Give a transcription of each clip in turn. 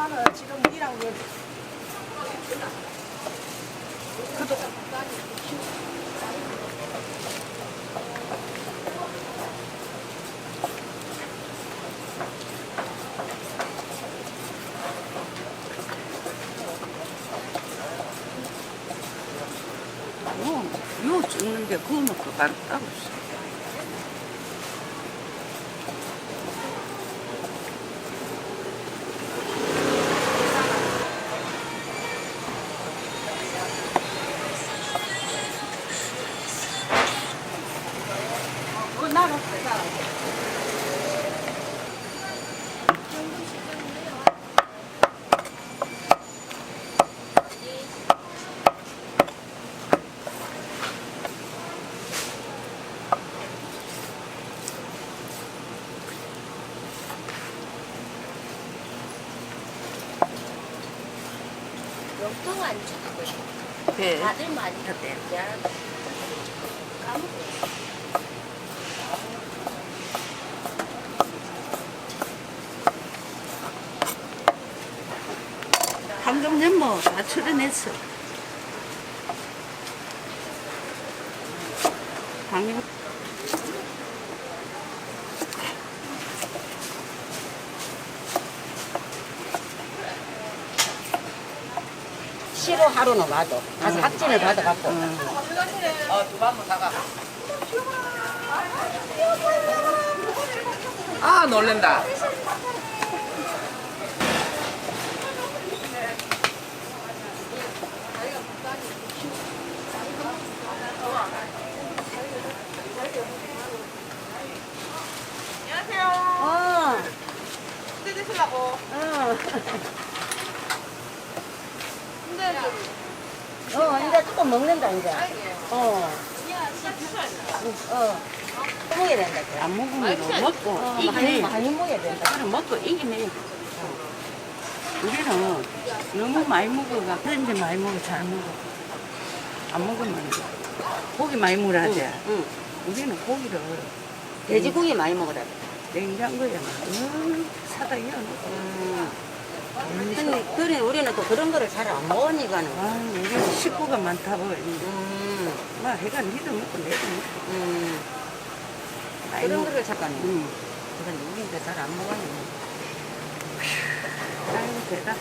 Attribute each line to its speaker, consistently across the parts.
Speaker 1: 나는 지금 우리랑 그
Speaker 2: 요 찍는 게 그거 먹고 바로 따고 있어.
Speaker 1: 그거 나가.
Speaker 3: 용통 안 주고
Speaker 2: 네.
Speaker 3: 다들 많이
Speaker 2: 네.
Speaker 3: 까먹고
Speaker 2: 방금 전 뭐 다 출연했어. 방금
Speaker 4: 시로 하루는 와도 가서 확진을 받아갖고
Speaker 5: 아 놀랜다.
Speaker 4: 어,
Speaker 1: 때 드시려고.
Speaker 4: 어,
Speaker 1: 근데
Speaker 4: 이제 조금 먹는다 이제 먹어야 된다 이제.
Speaker 2: 안 먹으면 먹고
Speaker 4: 많이,
Speaker 2: 이기네.
Speaker 4: 많이 먹어야 된다.
Speaker 2: 그럼 먹고 이기네. 우리는 너무 많이 먹어가 그런데 많이 먹어 잘 먹어. 안 먹으면 안 돼. 고기 많이 먹으라 하지.
Speaker 4: 응.
Speaker 2: 우리는 고기를
Speaker 4: 돼지고기 많이 먹어라.
Speaker 2: 냉장고에 사다 이어놓고.
Speaker 4: 그래 우리는 또 그런 거를 잘 안 먹으니까는.
Speaker 2: 아, 우리 식구가 많다 보여. 막 해가 니도 먹고 내도 먹고. 많이
Speaker 4: 그런
Speaker 2: 먹어.
Speaker 4: 거를 잠깐.
Speaker 2: 그건 우리가 잘 안 먹었네. 아이고 대다.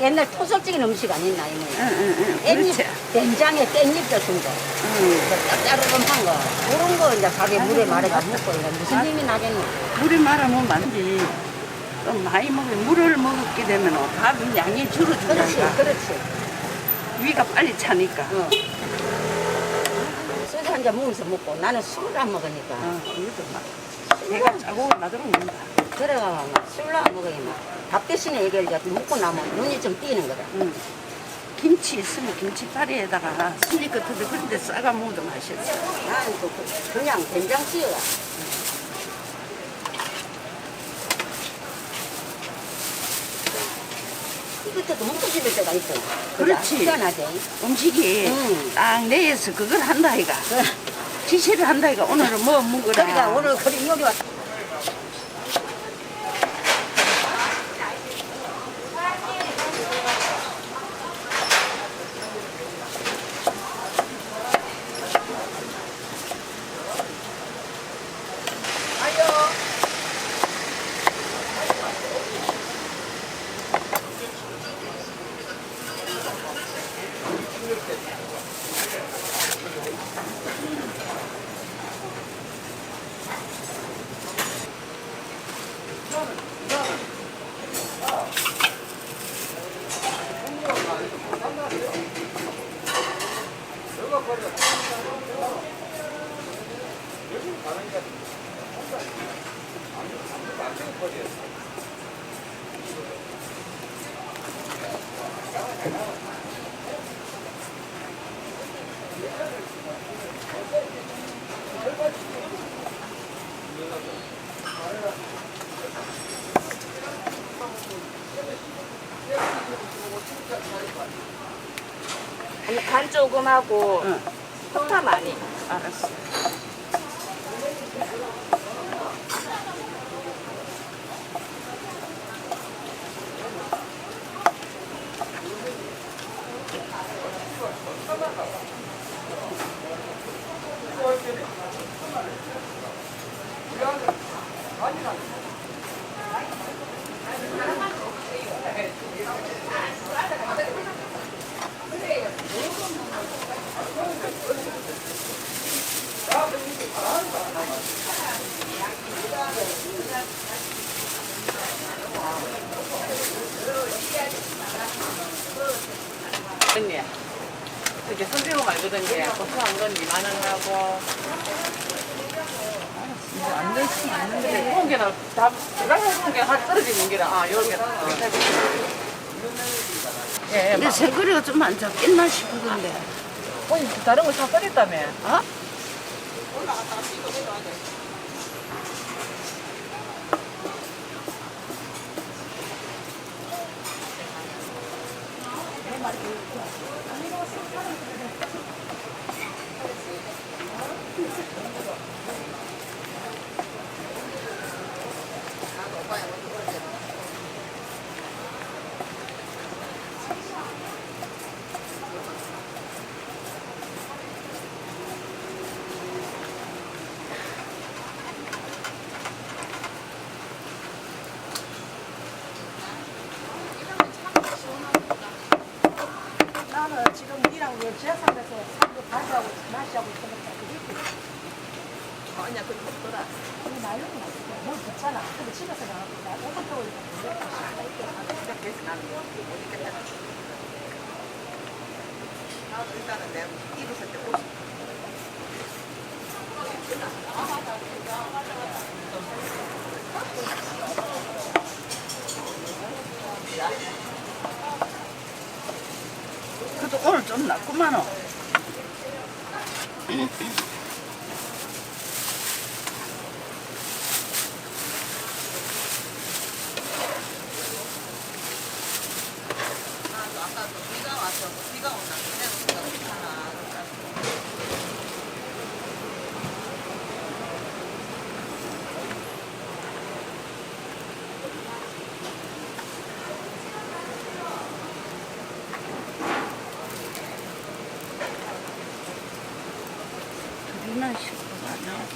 Speaker 4: 옛날 토속적인 음식 아니나 이모.
Speaker 2: 응.
Speaker 4: 깻잎,
Speaker 2: 그렇지.
Speaker 4: 된장에 깻잎 같은 거. 짭짤한 거. 그런 거 이제 밥에 물에 말아가 먹고 이거 무슨 힘이 나겠노.
Speaker 2: 물에 말아먹으면 안 돼. 좀 많이 먹으면 물을 먹게 되면 밥은 양이
Speaker 4: 그렇지,
Speaker 2: 줄어들니까
Speaker 4: 그렇지.
Speaker 2: 위가 빨리 차니까.
Speaker 4: 소주 한 잔 먹으면서 먹고 나는 술을 안 먹으니까.
Speaker 2: 이것도 막 배가 짜고 나도 먹는다.
Speaker 4: 그래가 막 술을 안 먹으면 밥 대신에 이게 이제 먹고 나면 눈이 좀 띄는 거다.
Speaker 2: 김치 있으면 김치파리에다가 순이 끝에도 그런데 싸가 먹어도 맛있어.
Speaker 4: 나는 또 그냥 된장 찌어가. 이것도 먹고 싶을 때가 있어.
Speaker 2: 그렇지.
Speaker 4: 희한하지.
Speaker 2: 음식이 딱 내에서 그걸 한다 이가. 지시를 한다 이가. 오늘은 뭐 먹으라.
Speaker 4: 그러니까 오늘 그리 요리 왔.
Speaker 3: 간 조금 하고 석파 많이.
Speaker 2: 알았어. 언니. 이렇게 손대고 말거든요. 고추 한 건 2만 원 하고. 안 되지, 안 되는데. 공개는 다, 들어가서 공개 한 떨어지는 게라. 아, 요렇게. 예,
Speaker 4: 근데 새거리가 좀 안 잡겠나 싶은데.
Speaker 2: 언니 다른 거 다 써있다며.
Speaker 4: 어?
Speaker 1: 나는 지금 니랑 그 지하상에서 산도 가지하고 맛이하고 있으니까 그게
Speaker 2: 언니야, 그거 없더라.
Speaker 1: 이 말로는 없어. 뭘 좋잖아. 근데 집에서 나가고 나 오픈 쪽을
Speaker 2: 그래서 나는 못 있겠다. 나도 일단은 내가 입었을 때 옷이. 그래도 오늘 좀 낫구만어. 아까 비가 와서 비가 온다. 내가 괜찮아.
Speaker 4: 둘이나 싶어가 나.